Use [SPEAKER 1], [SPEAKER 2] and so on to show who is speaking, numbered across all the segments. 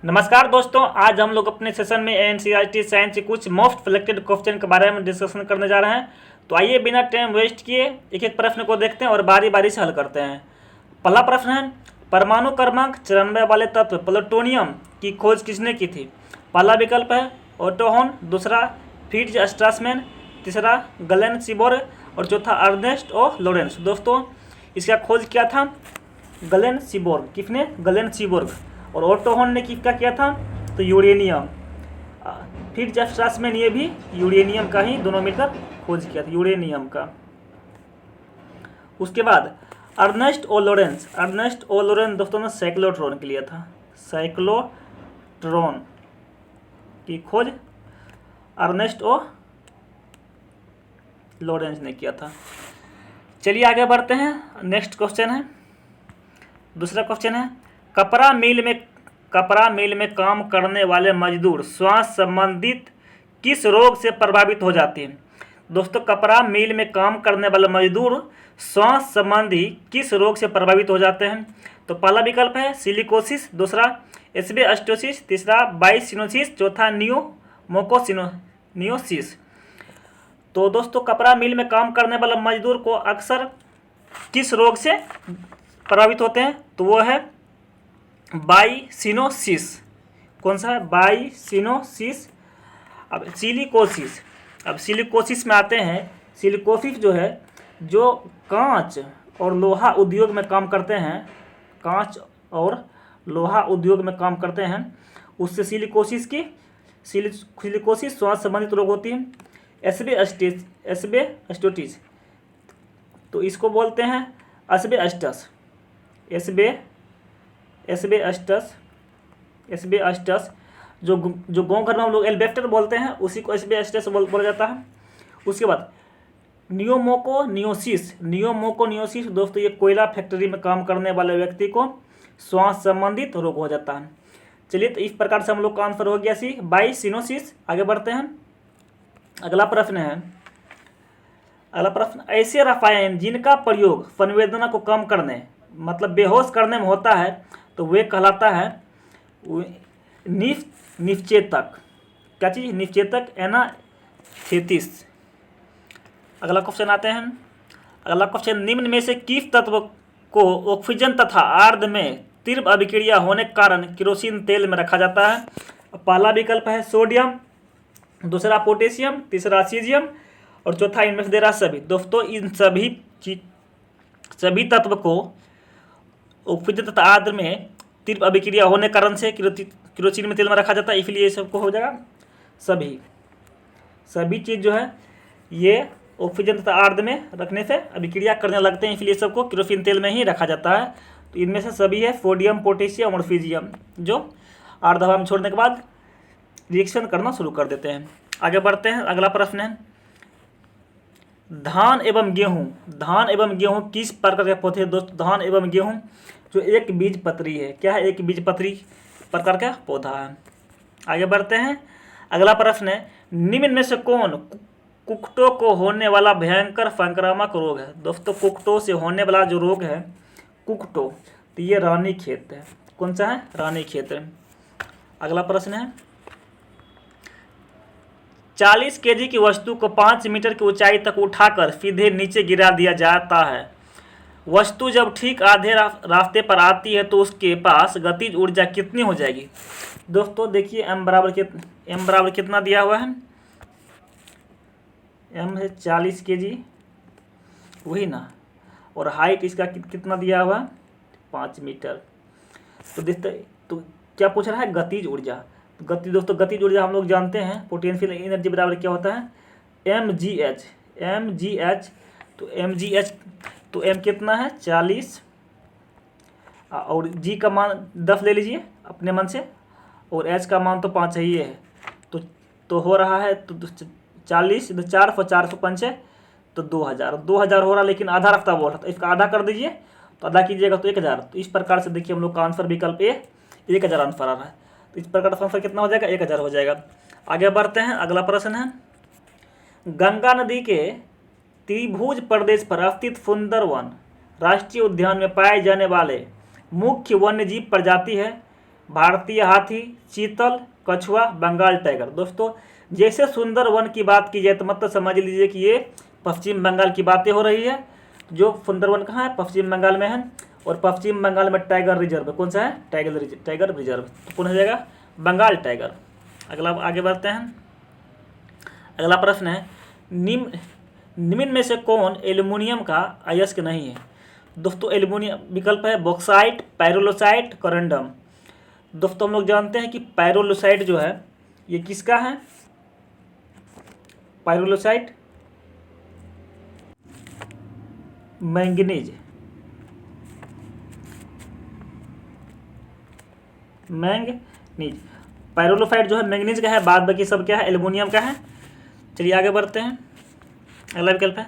[SPEAKER 1] नमस्कार दोस्तों, आज हम लोग अपने सेशन में एनसीईआरटी साइंस के कुछ मोस्ट सिलेक्टेड क्वेश्चन के बारे में डिस्कशन करने जा रहे हैं। तो आइए बिना टाइम वेस्ट किए एक एक प्रश्न को देखते हैं और बारी बारी से हल करते हैं। पहला प्रश्न है, परमाणु क्रमांक 94 वाले तत्व प्लूटोनियम की खोज किसने की थी? पहला विकल्प है ओटो हॉर्न, दूसरा फिट्ज स्ट्रासमैन, तीसरा गलेन सीबोर्ग और चौथा अर्नेस्ट ओ लॉरेंस। दोस्तों इसका खोज किया था गलेन सीबोर्ग। किसने? गलेन सीबोर्ग। और ओटो हॉर्न ने किसका किया था? तो यूरेनियम। फिर स्ट्रासमैन ये भी यूरेनियम का ही दोनों मिलकर खोज किया था, यूरेनियम का। उसके बाद अर्नेस्ट ओ लॉरेंस दोस्तों ने साइक्लोट्रॉन के लिया था। साइक्लोट्रॉन की खोज अर्नेस्ट ओ लॉरेंस ने किया था। चलिए आगे बढ़ते हैं। नेक्स्ट क्वेश्चन है, दूसरा क्वेश्चन है, कपड़ा मिल में काम करने वाले मजदूर श्वास संबंधित किस रोग से प्रभावित हो जाते हैं? दोस्तों कपड़ा मिल में काम करने वाले मजदूर श्वास संबंधी किस रोग से प्रभावित हो जाते हैं? तो पहला विकल्प है सिलिकोसिस, दूसरा एस्बेस्टोसिस, तीसरा बाइसिनोसिस, चौथा नियोमोकोसिस। तो दोस्तों कपड़ा मिल में काम करने वाले मजदूर को अक्सर किस रोग से प्रभावित होते हैं? तो वो है बाइसिनोसिस। कौन सा है? बाइसिनोसिस। अब सिलिकोसिस में आते हैं। सिलिकोसिस जो है, जो कांच और लोहा उद्योग में काम करते हैं, कांच और लोहा उद्योग में काम करते हैं, उससे सिलिकोसिस श्वास संबंधित रोग होती है। एस्बेस्टोसिस तो इसको बोलते हैं एस्बेस्टस। जो गाँव घर में हम लोग एल्बेस्टर बोलते हैं, उसी को एस्बेस्टस बोला जाता है। उसके बाद नियोमोकोसिस दोस्तों ये कोयला फैक्ट्री में काम करने वाले व्यक्ति को श्वास संबंधित रोग हो जाता है। चलिए तो इस प्रकार से हम लोग का आंसर हो गया सी, बाइसिनोसिस। आगे बढ़ते हैं। अगला प्रश्न है, ऐसे रसायन जिनका प्रयोग संवेदना को कम करने मतलब बेहोश करने में होता है तो वे कहलाता है निश्चेतक। क्या चीज? निश्चेतक, एनास्थेसिस। अगला क्वेश्चन आते हैं। अगला क्वेश्चन, निम्न में से किस तत्व को ऑक्सीजन तथा आर्द्र में तीव्र अभिक्रिया होने के कारण केरोसिन तेल में रखा जाता है? पहला विकल्प है सोडियम, दूसरा पोटेशियम, तीसरा सीजियम और चौथा इनमें से दे रहा सभी। दोस्तों इन सभी तत्व को ऑक्सीजन तथा आर्द्र में तीव्र अभिक्रिया होने के कारण से केरोसिन में तेल में रखा जाता है, इसलिए ये सबको हो जाएगा सभी चीज़ जो है ये ऑक्सीजन तथा आर्द्र में रखने से अभिक्रिया करने लगते हैं, इसलिए सबको केरोसिन तेल में ही रखा जाता है। तो इनमें से सभी है सोडियम, पोटेशियम और सीजियम, जो आर्द्र हवा में छोड़ने के बाद रिएक्शन करना शुरू कर देते हैं। आगे बढ़ते हैं। अगला प्रश्न है, धान एवं गेहूं किस प्रकार के पौधे? दोस्तों धान एवं गेहूं जो एक बीजपत्री है। क्या है? एक बीजपत्री प्रकार का पौधा है। आगे बढ़ते हैं। अगला प्रश्न है, निम्न में से कौन कुक्कुटों को होने वाला भयंकर संक्रामक रोग है? दोस्तों कुक्कुटों से होने वाला जो रोग है कुक्कुटों, तो ये रानीखेत है। कौन सा है? रानीखेत है। अगला प्रश्न है, 40 केजी की वस्तु को 5 मीटर की ऊंचाई तक उठाकर सीधे नीचे गिरा दिया जाता है। वस्तु जब ठीक आधे रास्ते पर आती है तो उसके पास गतिज ऊर्जा कितनी हो जाएगी? दोस्तों देखिए m बराबर कितना दिया हुआ है? m है 40 केजी, वही ना, और हाइट इसका कितना दिया हुआ? 5 मीटर। तो क्या पूछ रहा है? गतिज ऊर्जा। दोस्तों गतिज ऊर्जा हम लोग जानते हैं पोटेंशियल एनर्जी बराबर क्या होता है? mgh। तो m कितना है? 40 और g का मान 10 ले लीजिए अपने मन से, और h का मान तो 5 ही है। तो हो रहा है तो 40 4 5 तो 2000 हो रहा, लेकिन आधा रास्ता बोल रहा था, इसका आधा कर दीजिए तो आधा कीजिएगा तो 1000। तो इस प्रकार से देखिए हम लोग का आंसर विकल्प ए 1000 आंसर आ रहा है। तो इस प्रकार का आंसर कितना हो जाएगा? 1000 हो जाएगा। आगे बढ़ते हैं। अगला प्रश्न है, गंगा नदी के त्रिभुज प्रदेश पर स्थित सुंदरवन राष्ट्रीय उद्यान में पाए जाने वाले मुख्य वन्यजीव प्रजाति है? भारतीय हाथी, चीतल, कछुआ, बंगाल टाइगर। दोस्तों जैसे सुंदर वन की बात की जाए तो मतलब समझ लीजिए कि ये पश्चिम बंगाल की बातें हो रही है। जो सुंदर वन कहाँ है? पश्चिम बंगाल में है। और पश्चिम बंगाल में टाइगर रिजर्व कौन सा है? Tiger reserve. तो कौन हो जाएगा? बंगाल टाइगर। अगला आगे बढ़ते हैं। अगला प्रश्न है, निम्न में से कौन एल्युमिनियम का अयस्क नहीं है? दोस्तों एल्युमिनियम विकल्प है बॉक्साइट, पैरोलोसाइट, करंडम। दोस्तों हम लोग जानते हैं कि पैरोलोसाइट जो है ये किसका है? पैरोलोसाइट मैंगनीज पैरोलोसाइट जो है मैंगनीज का है, बाद बाकी सब क्या है? एल्युमिनियम का है। चलिए आगे बढ़ते हैं। अगला विकल्प है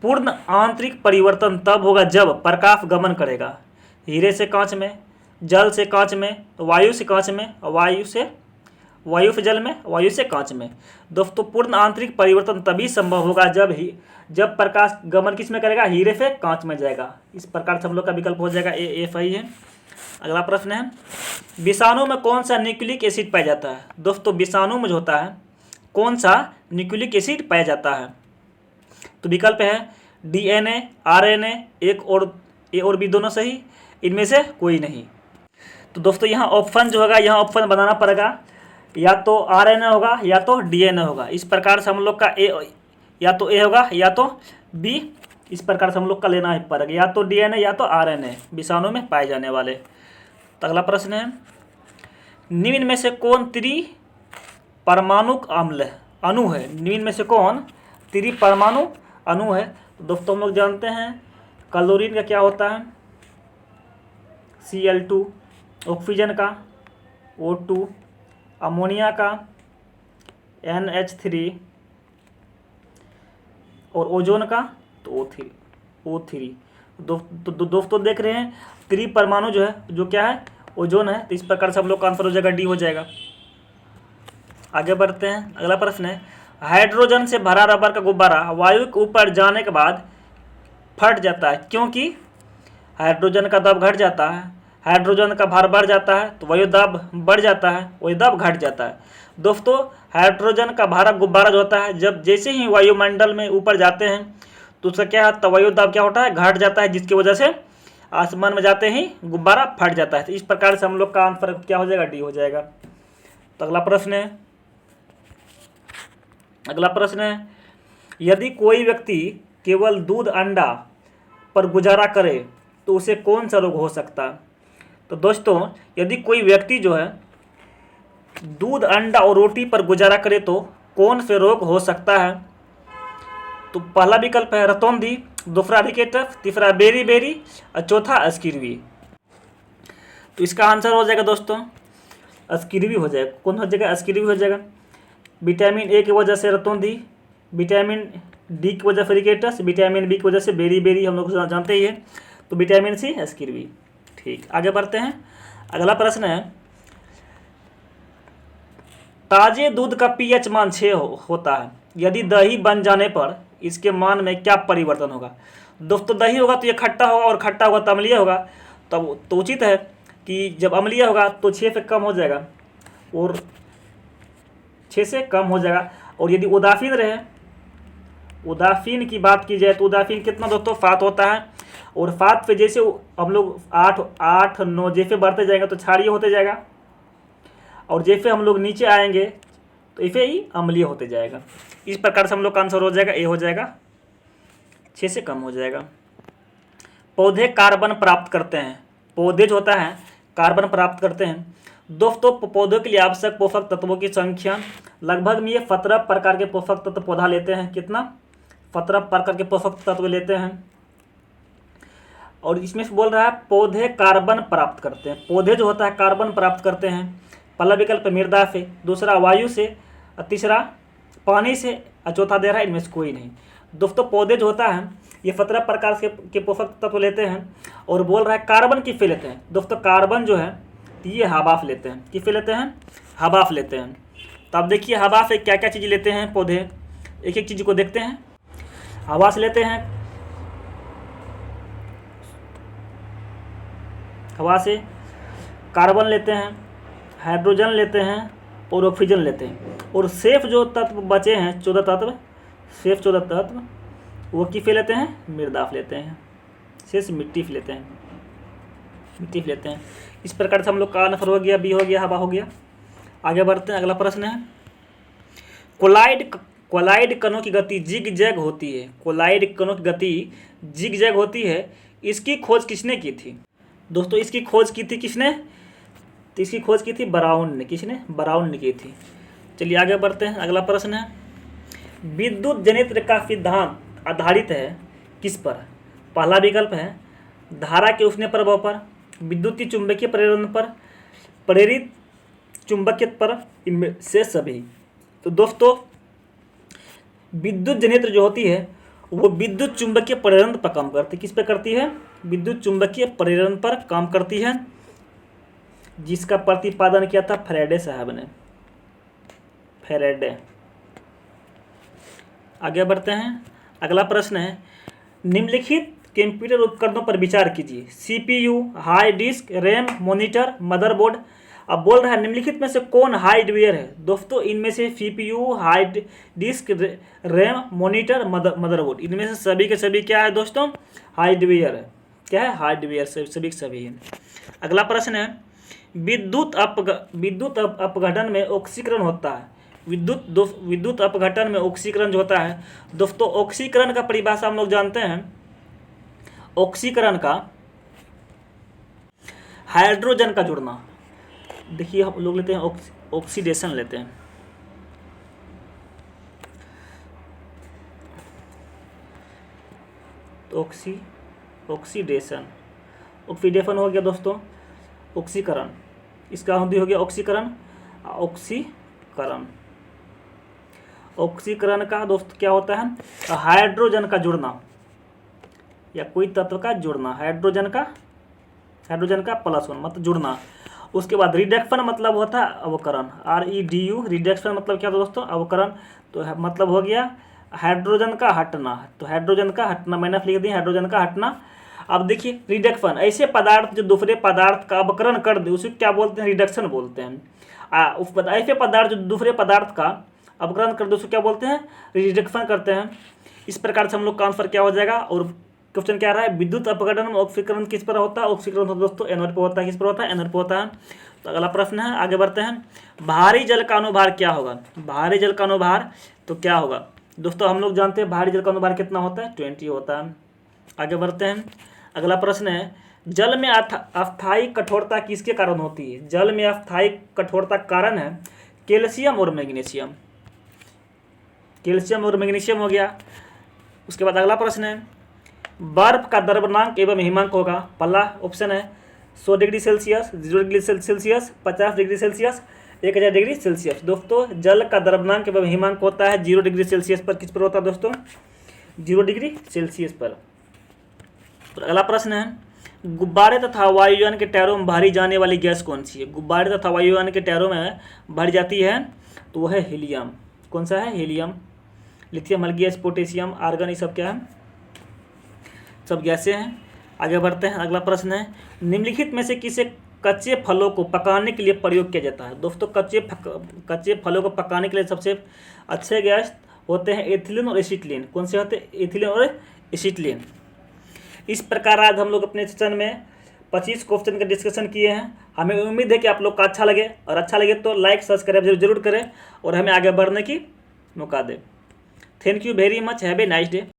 [SPEAKER 1] पूर्ण आंतरिक परिवर्तन तब होगा जब प्रकाश गमन करेगा। हीरे से कांच में, जल से कांच में, वायु से कांच में, वायु से जल में, वायु से कांच में। दोस्तों पूर्ण आंतरिक परिवर्तन तभी संभव होगा जब प्रकाश गमन किस में करेगा? हीरे से कांच में जाएगा। इस प्रकार से हम लोग का विकल्प हो जाएगा ए सही है। अगला प्रश्न है विषाणु में कौन सा न्यूक्लिक एसिड पाया जाता है? दोस्तों विषाणु में जो होता है कौन सा न्यूक्लिक एसिड पाया जाता है? तो विकल्प है DNA, RNA, ए और बी दोनों सही, इनमें से कोई नहीं। तो दोस्तों यहाँ ऑप्शन जो होगा, यहाँ ऑप्शन बनाना पड़ेगा, या तो RNA होगा या तो DNA होगा। इस प्रकार से हम लोग का या तो ए होगा या तो बी, इस प्रकार से हम लोग का लेना ही पड़ेगा, या तो DNA या तो RNA विषाणु में पाए जाने वाले। तो अगला प्रश्न है निम्न में से कौन त्रिपरमाणुक अणु है? निम्न में से कौन त्रिपरमाणु अणु है? दोस्तों हम लोग जानते हैं क्लोरीन का क्या होता है? Cl2, ऑक्सीजन का O2, अमोनिया का NH3 और ओजोन का तो O3। दोस्तों देख रहे हैं त्रिपरमाणु जो है जो क्या है? ओजोन है। तो इस प्रकार से हम लोग का आंसर हो जाएगा डी हो जाएगा। आगे बढ़ते हैं। अगला प्रश्न है हाइड्रोजन से भरा रबर का गुब्बारा वायु के ऊपर जाने के बाद फट जाता है क्योंकि हाइड्रोजन का दाब घट जाता है, हाइड्रोजन का भार बढ़ जाता है तो वायु दाब बढ़ जाता है, वायु दाब घट जाता है। दोस्तों हाइड्रोजन का भारा गुब्बारा जो होता है जब जैसे ही वायुमंडल में ऊपर जाते हैं तो उसका क्या होता है? वायु दाब क्या होता है? घट जाता है, जिसकी वजह से आसमान में जाते ही गुब्बारा फट जाता है। तो इस प्रकार से हम लोग का आंसर क्या हो जाएगा? डी हो जाएगा। तो अगला प्रश्न है यदि कोई व्यक्ति केवल दूध अंडा पर गुजारा करे तो उसे कौन सा रोग हो सकता है? तो दोस्तों यदि कोई व्यक्ति जो है दूध अंडा और रोटी पर गुजारा करे तो कौन से रोग हो सकता है? तो पहला विकल्प है रतौंधी, दूसरा रिकेटस, तीसरा बेरी और चौथा स्किर्वी। तो इसका आंसर हो जाएगा दोस्तों स्किर्वी हो जाएगा। कौन हो जाएगा? स्किर्वी हो जाएगा। विटामिन ए की वजह से रतौंधी, विटामिन डी की वजह से रिकेटस, विटामिन बी की वजह से बेरी हम लोग जानते ही है। तो विटामिन सी स्किर्वी। ठीक, आगे बढ़ते हैं। अगला प्रश्न है ताजे दूध का पीएच मान 6 होता है, यदि दही बन जाने पर इसके मान में क्या परिवर्तन होगा? दोस्तों दही होगा तो ये खट्टा होगा और खट्टा होगा तो अम्लीय होगा। तब तो उचित है कि जब अम्लीय होगा तो 6 से कम हो जाएगा और 6 से कम हो जाएगा। और यदि उदासीन रहे, उदासीन की बात की जाए तो उदासीन कितना दोस्तों? 7 होता है। और 7 पे जैसे हम लोग 8, 9 जैसे बढ़ते जाएंगे तो क्षारीय होते जाएगा, और जैसे हम लोग नीचे आएंगे तो इसे ही अम्लीय होते जाएगा। इस प्रकार से हम लोग का आंसर हो जाएगा ए हो जाएगा, 6 से कम हो जाएगा। पौधे कार्बन प्राप्त करते हैं, पौधे जो होता है कार्बन प्राप्त करते हैं। दोस्तों पौधों के लिए आवश्यक पोषक तत्वों की संख्या लगभग में ये 17 प्रकार के पोषक तत्व पौधा लेते हैं। कितना? 17 प्रकार के पोषक तत्व लेते हैं। और इसमें से बोल रहा है पौधे कार्बन प्राप्त करते हैं। पौधे जो होता है कार्बन प्राप्त करते हैं। पहला विकल्प मृदा से, दूसरा वायु से, तीसरा पानी से, और चौथा दे रहा है इनमें से कोई नहीं। दोस्तों पौधे जो होता है ये 17 प्रकार के पोषक तत्व लेते हैं और बोल रहा है कार्बन किससे लेते हैं? दोस्तों कार्बन जो है ये हवा से लेते हैं। किससे लेते हैं? हवा से लेते हैं। तो आप देखिए हवा से क्या क्या चीज़ लेते हैं पौधे, एक एक चीज़ को देखते हैं। हवा से लेते हैं, हवा से कार्बन लेते हैं, हाइड्रोजन लेते हैं और ऑक्सीजन लेते हैं, और सेफ जो तत्व बचे हैं 14 तत्व, सेफ 14 तत्व, वो किस लेते हैं, मृदाफ लेते हैं, शेष मिट्टी लेते हैं, मिट्टी लेते हैं। इस प्रकार से हम लोग का आंसर हो गया, बी हो गया, हवा हो गया। आगे बढ़ते हैं, अगला प्रश्न है कोलाइड कणों की गति जिग जैग होती है, कोलाइड कणों की गति जिग जैग होती है, इसकी खोज किसने की थी? दोस्तों इसकी खोज की थी किसने? तो इसकी खोज की थी ब्राउन ने। किसने? ब्राउन ने की थी। चलिए आगे बढ़ते हैं, अगला प्रश्न है विद्युत जनित्र का सिद्धांत आधारित है किस पर? पहला विकल्प है धारा के उष्ण प्रभाव पर, विद्युतीय चुंबकीय प्रेरण पर, प्रेरित चुंबकीय पर, इनमें से सभी। तो दोस्तों विद्युत जनित्र जो होती है वो विद्युत चुंबकीय प्रेरण पर काम करती है। किस पे करती है? विद्युत चुंबकीय प्रेरण पर काम करती है, जिसका प्रतिपादन किया था फैराडे साहब ने, फैराडे। आगे बढ़ते हैं, अगला प्रश्न है निम्नलिखित कंप्यूटर उपकरणों पर विचार कीजिए, CPU, hard disk, RAM, monitor, motherboard. अब बोल रहा है निम्नलिखित में से कौन हार्डवेयर है? दोस्तों इनमें से CPU, hard disk, RAM, monitor, motherboard, इनमें से सभी के सभी क्या है दोस्तों? हार्डवेयर है। क्या है? हार्डवेयर, सभी के सभी है। अगला प्रश्न है विद्युत अपघटन में ऑक्सीकरण होता है, विद्युत अपघटन में ऑक्सीकरण जो होता है दोस्तों, ऑक्सीकरण का परिभाषा हम लोग जानते हैं। ऑक्सीकरण का हाइड्रोजन का जुड़ना, देखिए हम लोग लेते हैं ऑक्सीडेशन लेते हैं। तो ऑक्सीडेशन हो गया दोस्तों, ऑक्सीकरण, इसका हिंदी हो गया ऑक्सीकरण। ऑक्सीकरण का दोस्त क्या होता है? हाइड्रोजन का जुड़ना या कोई तत्व का जुड़ना, हाइड्रोजन का प्लस वन मतलब जुड़ना। उसके बाद रिडक्शन मतलब होता है अवकरण, REDU, रिडक्शन मतलब क्या दोस्तों? अवकरण। तो मतलब हो गया हाइड्रोजन का हटना, तो हाइड्रोजन का हटना मैंने लिख दिया, हाइड्रोजन का हटना। अब देखिए रिडक्शन, ऐसे पदार्थ जो दूसरे पदार्थ का अवकरण कर दे उसे क्या बोलते हैं? रिडक्शन बोलते हैं। ऐसे पदार्थ जो दूसरे पदार्थ का अवकरण कर दे उसे क्या बोलते हैं? रिडक्शन करते हैं। इस प्रकार से हम लोग का आंसर क्या हो जाएगा? और क्वेश्चन क्या रहा है? विद्युत अपघटन में ऑक्सीकरण किस पर होता है? ऑक्सीकरण दोस्तों एनोड पर होता है। किस पर होता है? एनोड पर होता है। तो अगला प्रश्न है, आगे बढ़ते हैं, भारी जल का अनुभार क्या होगा? भारी जल का अनुभार तो क्या होगा दोस्तों? हम लोग जानते हैं भारी जल का अनुभार कितना होता है? 20 होता है। आगे बढ़ते हैं, अगला प्रश्न है जल में अस्थायी कठोरता किसके कारण होती है? जल में अस्थायी कठोरता कारण है कैल्शियम और मैग्नीशियम। कैल्शियम और मैग्नीशियम हो गया। उसके बाद अगला प्रश्न है बर्फ का द्रव्यमांक एवं हिमांक होगा। पहला ऑप्शन है 100 degree Celsius, 0 degree Celsius, 50 degree Celsius, 1000 degree Celsius. दोस्तों जल का द्रव्यमांक एवं हिमांक होता है 0 डिग्री सेल्सियस पर। किस पर होता है दोस्तों? 0 डिग्री सेल्सियस पर। तो अगला प्रश्न है गुब्बारे तथा वायुयान के टायरों में भरी जाने वाली गैस कौन सी है? गुब्बारे तथा वायुयान के टायरों में भरी जाती है तो वह है हीलियम। कौन सा है? हीलियम। लिथियम, हल्गैस, पोटेशियम, आर्गन, ये सब क्या है? सब गैसें हैं। आगे बढ़ते हैं, अगला प्रश्न है निम्नलिखित में से किसे कच्चे फलों को पकाने के लिए प्रयोग किया जाता है? दोस्तों कच्चे फलों को पकाने के लिए सबसे अच्छे गैस होते हैं एथिलीन और एसिटिलीन। कौन से होते हैं? एथिलीन और एसिटिलीन। इस प्रकार आज हम लोग अपने सेशन में 25 क्वेश्चन का डिस्कशन किए हैं। हमें उम्मीद है कि आप लोग का अच्छा लगे, और अच्छा लगे तो लाइक सब्सक्राइब जरूर करें और हमें आगे बढ़ने की मौका दें। Thank you very much, have a nice day.